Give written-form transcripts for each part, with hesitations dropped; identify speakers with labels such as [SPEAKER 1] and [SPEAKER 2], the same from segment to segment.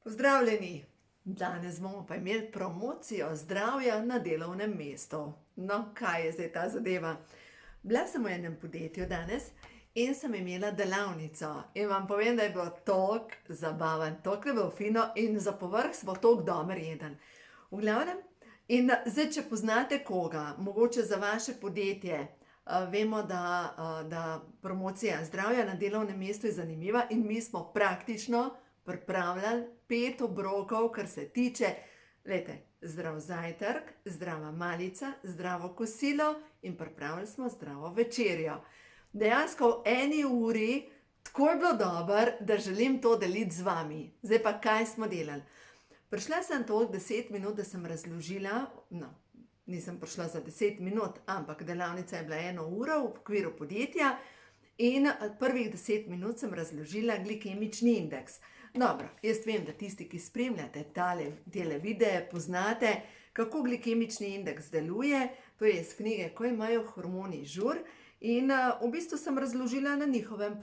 [SPEAKER 1] Pozdravljeni! Danes bomo pa imeli promocijo zdravja na delovnem mestu. No, kaj je zdaj ta zadeva? Bila sem v enem podjetju danes in sem imela delavnico. In vam povem, da je bilo toliko zabaven, toliko je bilo fino in za povrh smo toliko dober jeden. V glavnem, in zdaj, če poznate koga, mogoče za vaše podjetje, vemo, da promocija zdravja na delovnem mestu je zanimiva in mi smo praktično pripravljali 5 obrokov, kar se tiče, glejte, zdrav zajtrk, zdrava malica, zdravo kosilo in pripravili smo zdravo večerjo. Dejansko v eni uri tako je bilo dobro, da želim to deliti z vami. Zdaj pa, kaj smo delali? Prišla sem toliko 10 minut, da sem razložila, no, nisem prišla za 10 minut, ampak delavnica je bila 1 uro v okviru podjetja in prvih 10 minut sem razložila glikemični indeks. Dobro, jaz vem, da tisti, ki spremljate tele videe, poznate, kako glikemični indeks deluje, to je iz knjige Ko imajo hormoni žur in v bistvu sem razložila na njihovem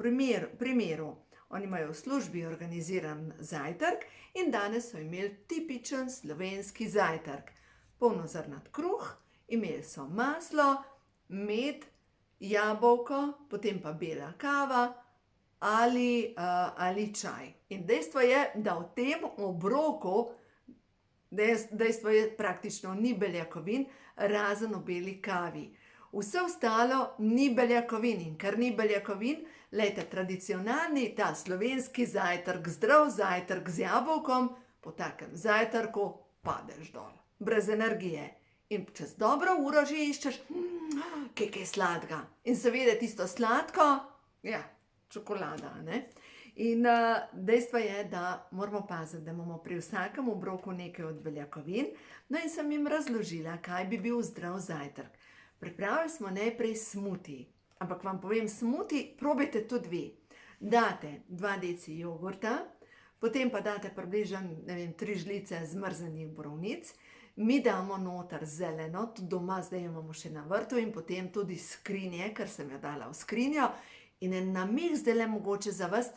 [SPEAKER 1] primeru. Oni imajo v službi organiziran zajtrk in danes so imeli tipičen slovenski zajtrk. Polnozrnat kruh, imeli so maslo, med, jabolko, potem pa bela kava ali čaj. In dejstvo je, da v tem obroku, dejstvo je, praktično ni beljakovin, razen v beli kavi. Vse ostalo ni beljakovin in ker ni beljakovin, glejte, tradicionalni ta slovenski zajtrk, zdrav zajtrk z jabolkom, po takem zajtrku padeš dol, brez energije. In čez dobro uro že iščeš, kaj sladkega. In seveda tisto sladko, ja, čokolada, ne? In dejstvo je, da moramo paziti, da imamo pri vsakem obroku nekaj od beljakovin. No in sem jim razložila, kaj bi bil zdrav zajtrk. Pripravili smo najprej smuti, ampak vam povem, smuti probajte tudi vi. Date 2 deci jogurta, potem pa date približno, 3 žlice zmrznjenih borovnic, mi damo noter zeleno, tudi doma zdaj imamo še na vrtu in potem tudi skrinje, ker sem jo dala v skrinjo. In en namig zdajle mogoče za vas,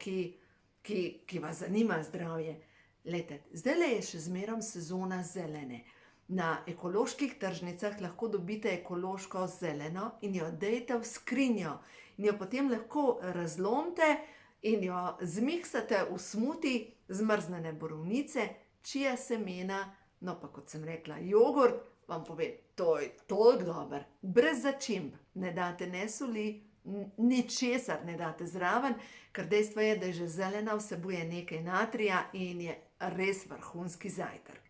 [SPEAKER 1] ki vas zanima zdravje. Glejte, zdajle je še zmerom sezona zelene. Na ekoloških tržnicah lahko dobite ekološko zeleno in jo dajte v skrinjo. In jo potem lahko razlomite in jo zmiksate v smuti, zmrznjene borovnice, čija semena, no pa kot sem rekla, jogurt, vam povem, to je toliko dober. Brez začimb, ne date ne soli, ničesar ne date zraven, ker dejstvo je, da že zelena vsebuje nekaj natrija in je res vrhunski zajtrk.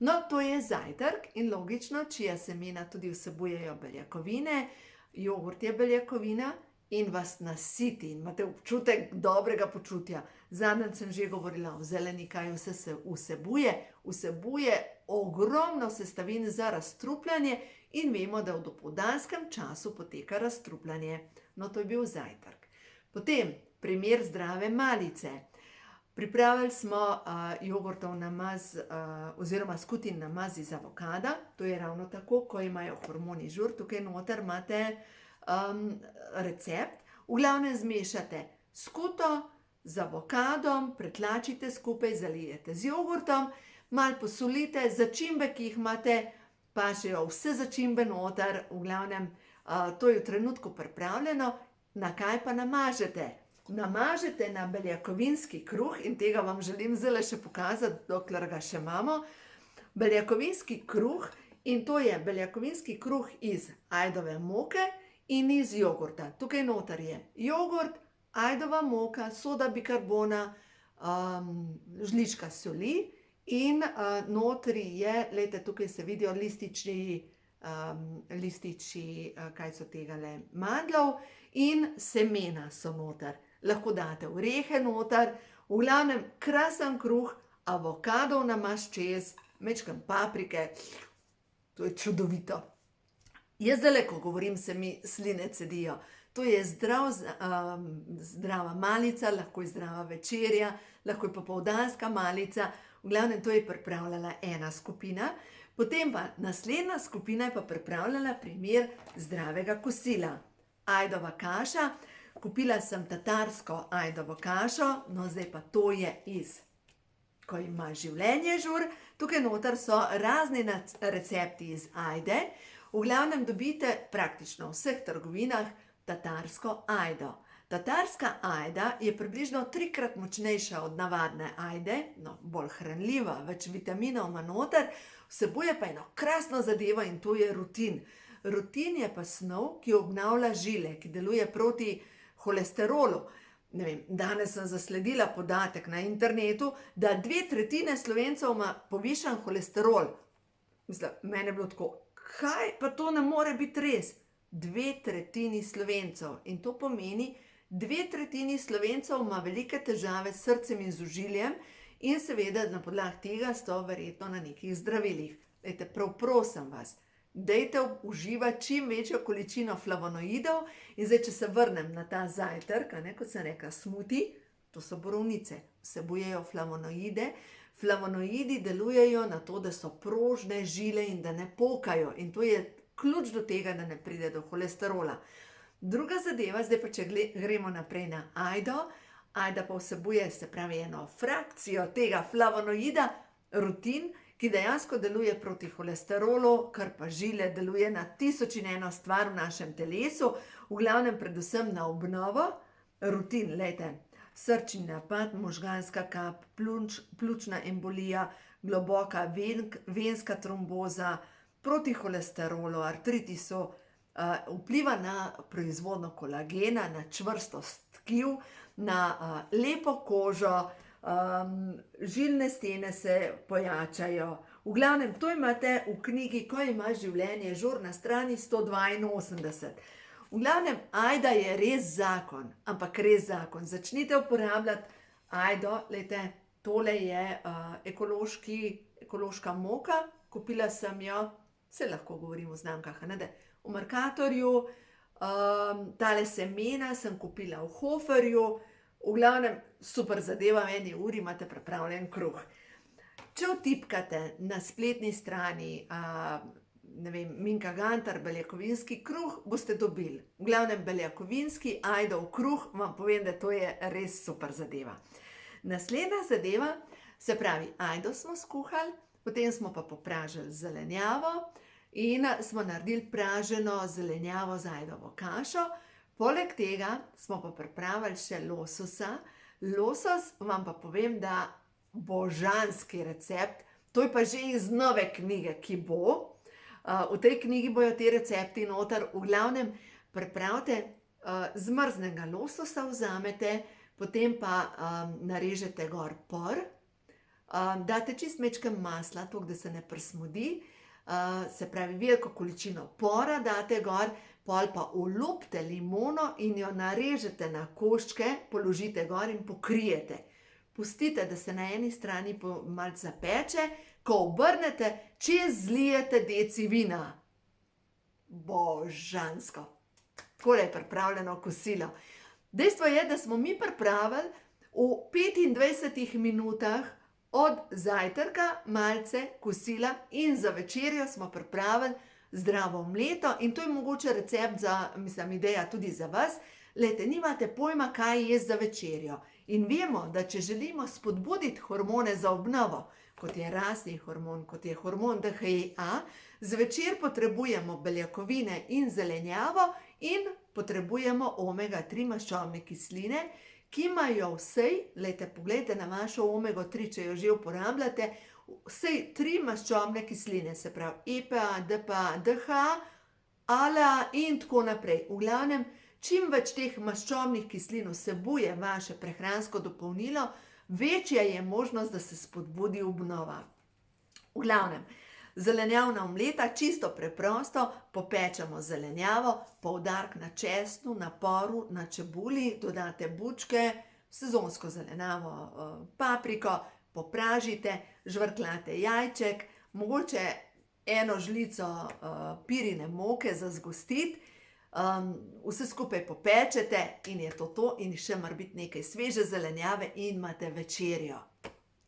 [SPEAKER 1] No, to je zajtrk in logično, čija semena tudi vsebujejo beljakovine, jogurt je beljakovina in vas nasiti in imate občutek dobrega počutja. Zadnjič sem že govorila o zeleni, kaj vse se vsebuje. Vsebuje ogromno sestavin za razstrupljanje in vemo, da v dopoldanskem času poteka razstrupljanje. No, to je bil zajtrk. Potem primer zdrave malice. Pripravili smo jogurtov namaz oziroma skutin namaz iz avokada. To je ravno tako, Ko imajo hormoni žur. Tukaj noter imate recept. V glavnem zmešate skuto z avokadom, pretlačite skupaj, zalijete z jogurtom, malo posolite, začimbe, ki jih imate, pašejo vse začimbe noter, v glavnem, to je v trenutku pripravljeno. Na kaj pa namažete? Namažete na beljakovinski kruh in tega vam želim zdaj še pokazati, dokler ga še imamo. Beljakovinski kruh in to je beljakovinski kruh iz ajdove moke in iz jogurta. Tukaj noter je jogurt, ajdova moka, soda bikarbona, žlička soli in notri je, glejte, tukaj se vidijo lističi, kaj so tegale, mandljev in semena so noter. Lahko date orehe noter, v glavnem krasen kruh, avokadov namaž čez, majčkeno paprike, to je čudovito. Jaz zdajle, ko govorim, se mi sline cedijo. To je zdrava malica, lahko je zdrava večerja, lahko je popoldanska malica, v glavnem to je pripravljala ena skupina. Potem pa naslednja skupina je pa pripravljala primer zdravega kosila. Ajdova kaša, kupila sem tatarsko ajdovo kašo, no zdaj pa to je iz ko ima življenje žur. Tukaj noter so razni recepti iz ajde. V glavnem dobite praktično v vseh trgovinah tatarsko ajdo. Tatarska ajda je približno 3-krat močnejša od navadne ajde, no, bolj hranljiva, več vitaminov ima noter, vsebuje pa eno krasno zadevo in to je rutin. Rutin je pa snov, ki obnavlja žile, ki deluje proti holesterolu. Ne vem, danes sem zasledila podatek na internetu, da 2/3 Slovencev ima povišan holesterol. Mislim, meni je bilo tako, kaj pa to ne more biti res? 2/3 Slovencev in to pomeni, 2/3 Slovencev ima velike težave s srcem in z ožiljem in seveda na podlagi tega so verjetno na nekih zdravilih. Dajte, prav prosim vas, dajte uživati čim večjo količino flavonoidov in zdaj, če se vrnem na ta zajtrk, kot sem rekla, smuti, to so borovnice, vsebujejo flavonoide. Flavonoidi delujejo na to, da so prožne žile in da ne pokajo in to je ključ do tega, da ne pride do holesterola. Druga zadeva, zdaj pa če gremo naprej na ajdo. Ajda pa vsebuje, se pravi, eno frakcijo tega flavonoida, rutin, ki dejansko deluje proti holesterolu, kar pa žile deluje na 1001 stvar v našem telesu, v glavnem predvsem na obnovo. Rutin, lejte, srčni napad, možganska kap, pljučna embolija, globoka venska tromboza, proti holesterolu, artritisu, vpliva na proizvodnjo kolagena, na čvrstost tkiv, na lepo kožo, žilne stene se pojačajo. V glavnem, to imate v knjigi Ko ima življenje žur na strani 182. V glavnem, ajda je res zakon, ampak res zakon. Začnite uporabljati ajdo, lejte, tole je ekološka moka, kupila sem jo, se lahko govorim o znamkah, v Mercatorju, tale semena sem kupila v Hoferju, v glavnem super zadeva, v 1 uri imate pripravljen kruh. Če vtipkate na spletni strani, ne vem, Minka Gantar, beljakovinski kruh, boste dobili. V glavnem beljakovinski ajdov kruh, vam povem, da to je res super zadeva. Naslednja zadeva, se pravi, ajdo smo skuhali, potem smo pa popražili zelenjavo in smo naredili praženo zelenjavo z ajdovo kašo. Poleg tega smo pa pripravili še lososa. Losos, vam pa povem, da božanski recept, to je pa že iz nove knjige, ki bo. V tej knjigi bojo ti recepti noter. V glavnem, pripravite zmrznega lososa, vzamete, potem pa narežete gor por, date čist mečkam masla, toliko, da se ne prsmodi, se pravi, veliko količino pora date gor, pol pa olupite limono in jo narežete na koščke, položite gor in pokrijete. Pustite, da se na eni strani malo zapeče, ko obrnete, čez zlijete deci vina. Božansko. Takole je pripravljeno kosilo. Dejstvo je, da smo mi pripravili v 25 minutah od zajtrka malce kosila in za večerjo smo pripravili zdravo mleto in to je mogoče recept za, mislim, ideja tudi za vas. Lejte, nimate pojma, kaj jesti za večerjo. In vemo, da če želimo spodbuditi hormone za obnovo, kot je rastni hormon, kot je hormon DHEA, zvečer potrebujemo beljakovine in zelenjavo in potrebujemo omega-3 maščobne kisline, ki imajo vsej, lejte, poglejte na vašo omega-3, če jo že uporabljate, vsej 3 maščobne kisline, se pravi EPA, DPA, DHA, ALA in tako naprej. V glavnem, čim več teh maščobnih kislin vsebuje vaše prehransko dopolnilo, večja je možnost, da se spodbudi obnova. V glavnem, zelenjavna omleta, čisto preprosto, popečemo zelenjavo, poudarek na česnu, na poru, na čebuli, dodate bučke, sezonsko zelenjavo, papriko, popražite, žvrkljate jajček, mogoče 1 žlico pirine moke za zgostiti, vse skupaj popečete in je to in še mora biti nekaj sveže zelenjave in imate večerjo.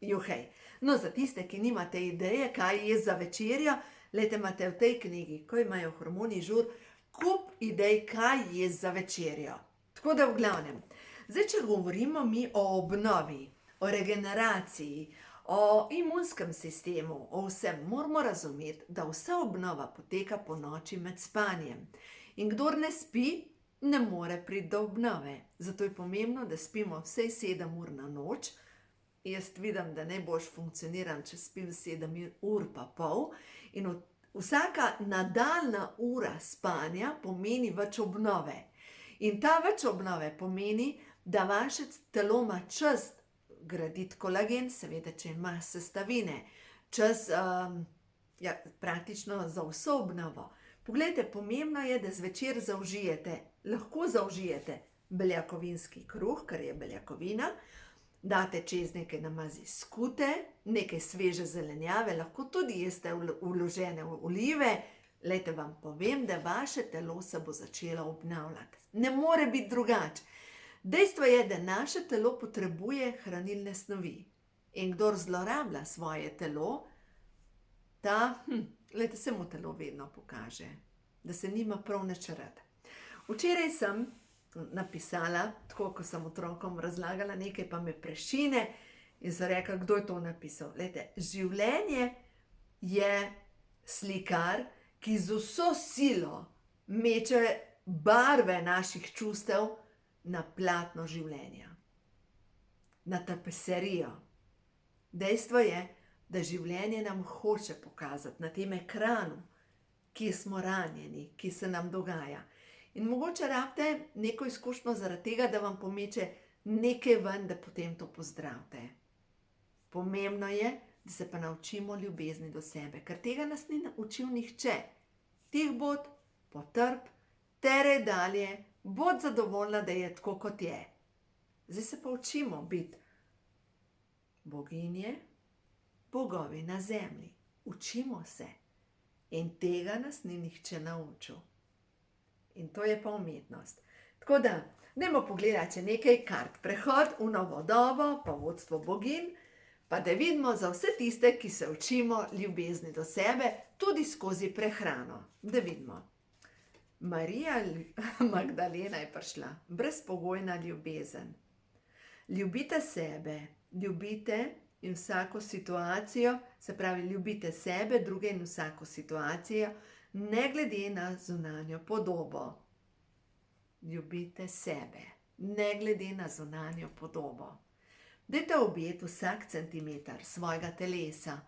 [SPEAKER 1] Juhej. No, za tiste, ki nimate ideje, kaj je za večerjo, lejte, imate v tej knjigi, Ko imajo hormoni žur, kup idej, kaj je za večerjo. Tako da v glavnem, zdaj, če govorimo mi o obnovi, o regeneraciji, O imunskem sistemu, o vsem moramo razumeti, da vsa obnova poteka po noči med spanjem. In kdor ne spi, ne more priti do obnove. Zato je pomembno, da spimo vsaj 7 ur na noč. Jaz vidim, da najbolj funkcioniram, če spim 7 ur pa pol. In vsaka nadaljna ura spanja pomeni več obnove. In ta več obnove pomeni, da vaše telo ima čas graditi kolagen, seveda, če ima sestavine, čas praktično za vso obnovo. Poglejte, pomembno je, da zvečer zaužijete, lahko zaužijete beljakovinski kruh, kar je beljakovina, date čez nekaj namazi skute, nekaj sveže zelenjave, lahko tudi jeste vložene olive. Lejte, vam povem, da vaše telo se bo začelo obnavljati. Ne more biti drugače. Dejstvo je, da naše telo potrebuje hranilne snovi. In kdor zlorablja svoje telo, lejte, se mu telo vedno pokaže, da se nima prav nič rad. Včeraj sem napisala, tako ko sem otrokom razlagala nekaj, pa me prešine in sem rekla, kdo je to napisal. Lejte, življenje je slikar, ki z vso silo meče barve naših čustev na platno življenja, na tapeserijo. Dejstvo je, da življenje nam hoče pokazati na tem ekranu, kje smo ranjeni, kje se nam dogaja. In mogoče rabite neko izkušnjo zaradi tega, da vam pomeče nekaj ven, da potem to pozdravite. Pomembno je, da se pa naučimo ljubezni do sebe, ker tega nas ni naučil nihče. Tih bod, potrp, terej dalje, bod zadovoljna, da je tako, kot je. Zdaj se pa učimo biti boginje, bogovi na zemlji. Učimo se. In tega nas ni nihče naučil. In to je pa umetnost. Tako da, dajmo pogledati nekaj kart. Prehod v novo dobo, pa vodstvo bogin, pa da vidimo za vse tiste, ki se učimo ljubezni do sebe, tudi skozi prehrano. Da vidimo. Marija Magdalena je prišla, brezpogojna ljubezen. Ljubite sebe, ljubite in vsako situacijo, se pravi, ljubite sebe, druge in vsako situacijo, ne glede na zunanjo podobo. Ljubite sebe, ne glede na zunanjo podobo. Dajte objeti vsak centimeter svojega telesa.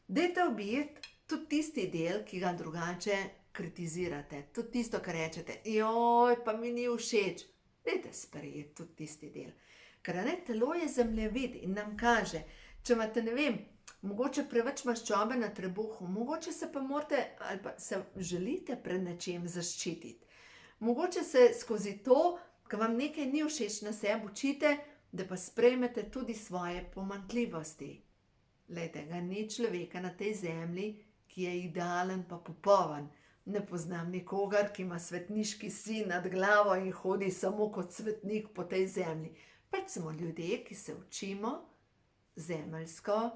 [SPEAKER 1] Dajte objeti tudi tisti del, ki ga drugače kritizirate. Tudi tisto, kar rečete, joj, pa mi ni všeč. Dajte sprejeti tudi tisti del. Ker telo je zemljevid in nam kaže, če imate, ne vem, mogoče preveč maščobe na trebuhu, mogoče se pa morate ali pa se želite pred nečem zaščititi. Mogoče se skozi to, ko vam nekaj ni všeč na sebi, učite, da pa sprejmete tudi svoje pomanjkljivosti. Glejte, ga ni človeka na tej zemlji, ki je idealen pa popoln. Ne poznam nikogar, ki ima svetniški sij nad glavo in hodi samo kot svetnik po tej zemlji. Pač smo ljudje, ki se učimo zemeljsko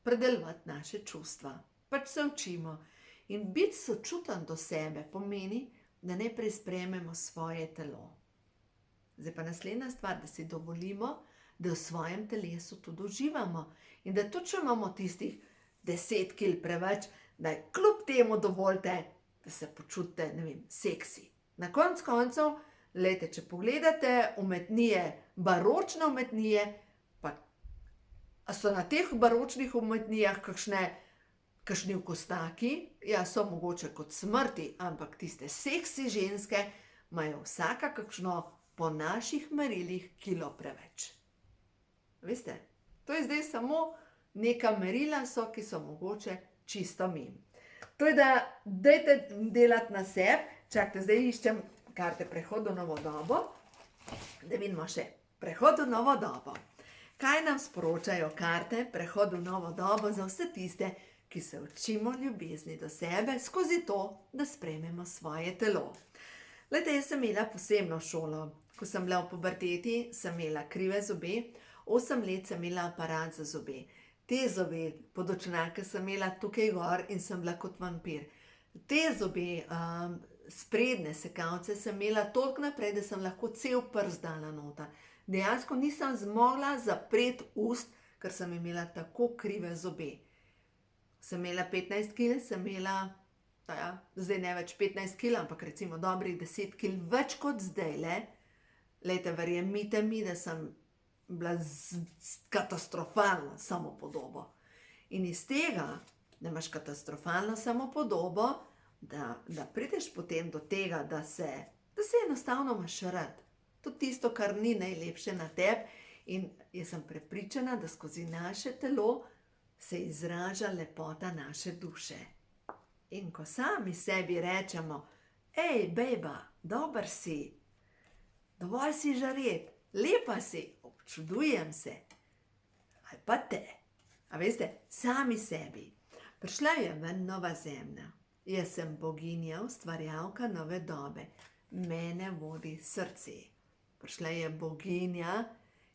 [SPEAKER 1] predelovati naše čustva. Pač se učimo. In biti sočuten do sebe pomeni, da najprej sprejmemo svoje telo. Zdaj pa naslednja stvar, da si dovolimo, da v svojem telesu tudi uživamo. In da tudi, če imamo tistih 10 kil preveč, da kljub temu dovolite, da se počutite, ne vem, seksi. Na koncu koncev, glejte, če pogledate umetnije, baročne umetnije, pa so na teh baročnih umetnijah kakšni okostaki, ja, so mogoče kot smrti, ampak tiste seksi ženske imajo vsaka kakšno po naših merilih kilo preveč. Veste, to je zdaj samo neka merila so, ki so mogoče čisto mimo. To je, da dajte delati na sebi. Čakajte, zdaj iščem karte prehod v novo dobo. Da vidimo še prehod v novo dobo. Kaj nam sporočajo karte prehod v novo dobo za vse tiste, ki se učimo ljubezni do sebe skozi to, da sprejmemo svoje telo. Glejte, jaz sem imela posebno šolo. Ko sem bila v puberteti, sem imela krive zobe, 8 let sem imela aparat za zobe. Te zobe, podočnjake sem imela tukaj gor in sem bila kot vampir. Te zobe, sprednje sekavce sem imela toliko naprej, da sem lahko cel prst dala noter. Dejansko nisem zmogla zapreti ust, ker sem imela tako krive zobe. Sem imela 15 kg, sem imela, zdaj ne več 15 kg, ampak recimo dobrih 10 kg več kot zdajle. Glejte, verjemite mi, da sem bila katastrofalna samopodobo. In iz tega, da imaš katastrofalno samopodobo, da prideš potem do tega, da se enostavno imaš rad. Tudi tisto, kar ni najlepše na tebi. In jaz sem prepričana, da skozi naše telo se izraža lepota naše duše. In ko sami sebi rečemo, ej, bejba, dober si, dovolj si žaret, lepa si, občudujem se, ali pa te. A veste, sami sebi. Prišla je ven nova zemlja. Jaz sem boginja, ustvarjalka nove dobe. Mene vodi srce. Prišla je boginja,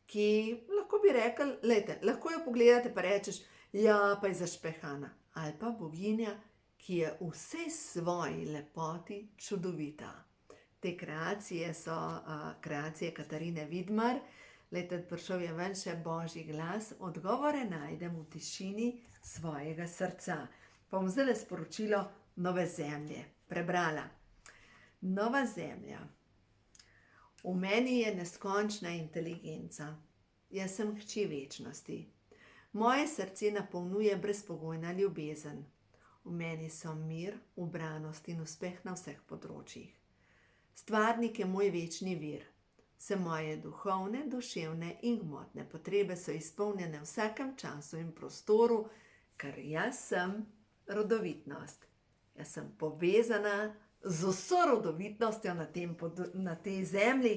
[SPEAKER 1] ki, lahko bi rekli, glejte, lahko jo pogledate pa rečeš, ja, pa je zašpehana. Ali pa boginja, ki je v vsej svoji lepoti čudovita. Te kreacije so kreacije Katarine Vidmar. Glejte, prišel je ven še Božji glas, odgovore najdem v tišini svojega srca. Pa bom zdajle sporočilo nove zemlje prebrala. Nova zemlja. V meni je neskončna inteligenca. Jaz sem hči večnosti. Moje srce napolnjuje brezpogojna ljubezen. V meni so mir, ubranost in uspeh na vseh področjih. Stvarnik je moj večni vir. Vse moje duhovne, duševne in gmotne potrebe so izpolnjene v vsakem času in prostoru, ker jaz sem rodovitnost. Jaz sem povezana z vso rodovitnostjo na tej zemlji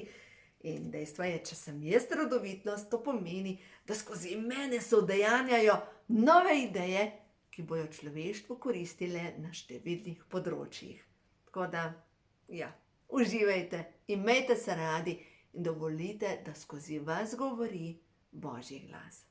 [SPEAKER 1] in dejstvo je, če sem jaz rodovitnost, to pomeni, da skozi mene se udejanjajo nove ideje, ki bojo človeštvu koristile na številnih področjih. Tako da, uživajte, imejte se radi in dovolite, da skozi vas govori Božji glas.